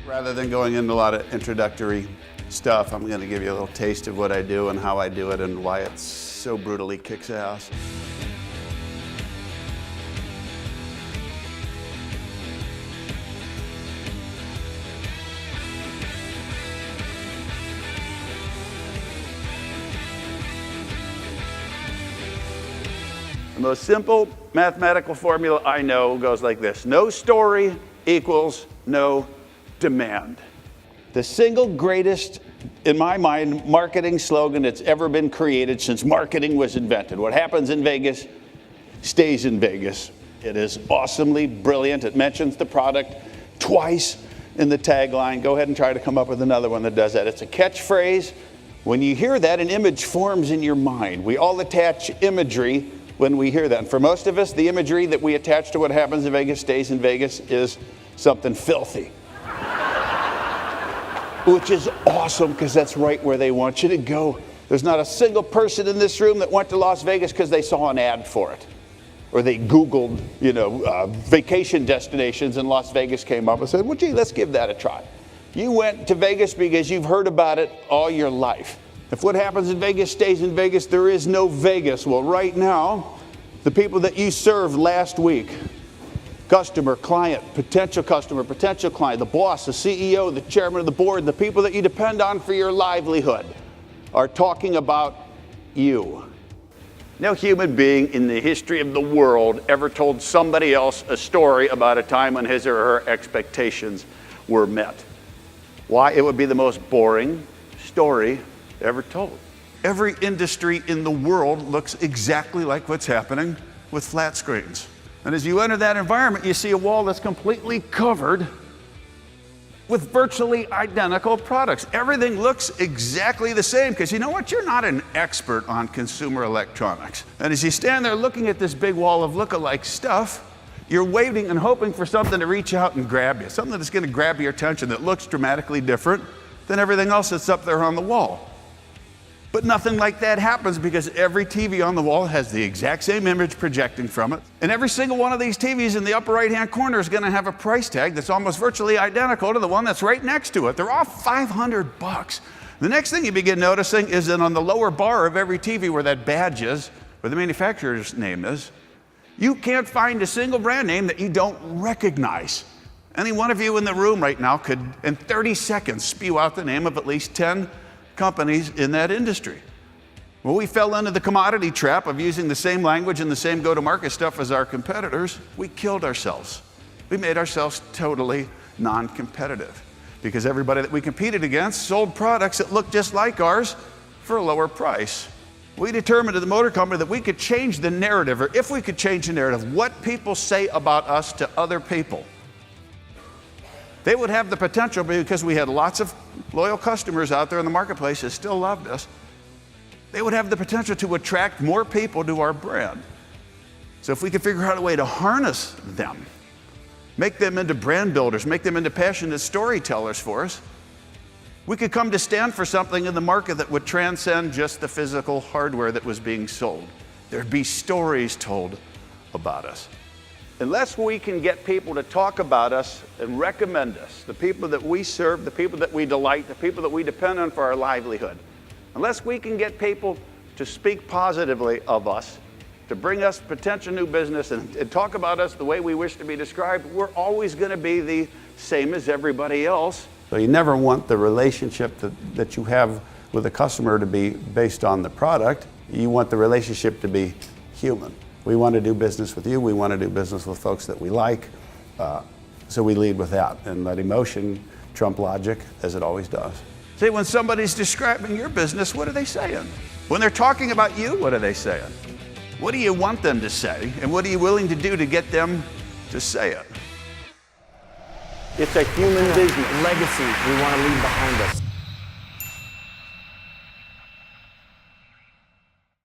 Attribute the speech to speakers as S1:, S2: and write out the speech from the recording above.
S1: Rather than going into a lot of introductory stuff, I'm going to give you a little taste of what I do and how I do it and why it so brutally kicks ass. The most simple mathematical formula I know goes like this. No story equals no demand. The single greatest, in my mind, marketing slogan that's ever been created since marketing was invented. What happens in Vegas stays in Vegas. It is awesomely brilliant. It mentions the product twice in the tagline. Go ahead and try to come up with another one that does that. It's a catchphrase. When you hear that, an image forms in your mind. We all attach imagery when we hear that. And for most of us, the imagery that we attach to what happens in Vegas stays in Vegas is something filthy. Which is awesome, because that's right where they want you to go. There's not a single person in this room that went to Las Vegas because they saw an ad for it. Or they Googled, vacation destinations, and Las Vegas came up and said, well, gee, let's give that a try. You went to Vegas because you've heard about it all your life. If what happens in Vegas stays in Vegas, there is no Vegas. Well, right now, the people that you served last week, customer, client, potential client, the boss, the CEO, the chairman of the board, the people that you depend on for your livelihood are talking about you. No human being in the history of the world ever told somebody else a story about a time when his or her expectations were met. Why? It would be the most boring story ever told. Every industry in the world looks exactly like what's happening with flat screens. And as you enter that environment, you see a wall that's completely covered with virtually identical products. Everything looks exactly the same, because you know what? You're not an expert on consumer electronics. And as you stand there looking at this big wall of lookalike stuff, you're waiting and hoping for something to reach out and grab you, something that's going to grab your attention that looks dramatically different than everything else that's up there on the wall. But nothing like that happens, because every TV on the wall has the exact same image projecting from it. And every single one of these TVs in the upper right-hand corner is going to have a price tag that's almost virtually identical to the one that's right next to it. They're all $500. The next thing you begin noticing is that on the lower bar of every TV where that badge is, where the manufacturer's name is, you can't find a single brand name that you don't recognize. Any one of you in the room right now could, in 30 seconds, spew out the name of at least 10 companies in that industry. Well, we fell into the commodity trap of using the same language and the same go-to-market stuff as our competitors. We killed ourselves. We made ourselves totally non-competitive, because everybody that we competed against sold products that looked just like ours for a lower price. We determined at the motor company that we could change the narrative, or if we could change the narrative, what people say about us to other people. They would have the potential, because we had lots of loyal customers out there in the marketplace that still loved us. They would have the potential to attract more people to our brand. So if we could figure out a way to harness them, make them into brand builders, make them into passionate storytellers for us, we could come to stand for something in the market that would transcend just the physical hardware that was being sold. There'd be stories told about us. Unless we can get people to talk about us and recommend us, the people that we serve, the people that we delight, the people that we depend on for our livelihood, unless we can get people to speak positively of us, to bring us potential new business and talk about us the way we wish to be described, we're always going to be the same as everybody else. So you never want the relationship that you have with a customer to be based on the product. You want the relationship to be human. We want to do business with you. We want to do business with folks that we like. So we lead with that, and let emotion trump logic, as it always does. See, when somebody's describing your business, what are they saying? When they're talking about you, what are they saying? What do you want them to say, and what are you willing to do to get them to say it? It's a human business.
S2: Legacy we want to leave behind us.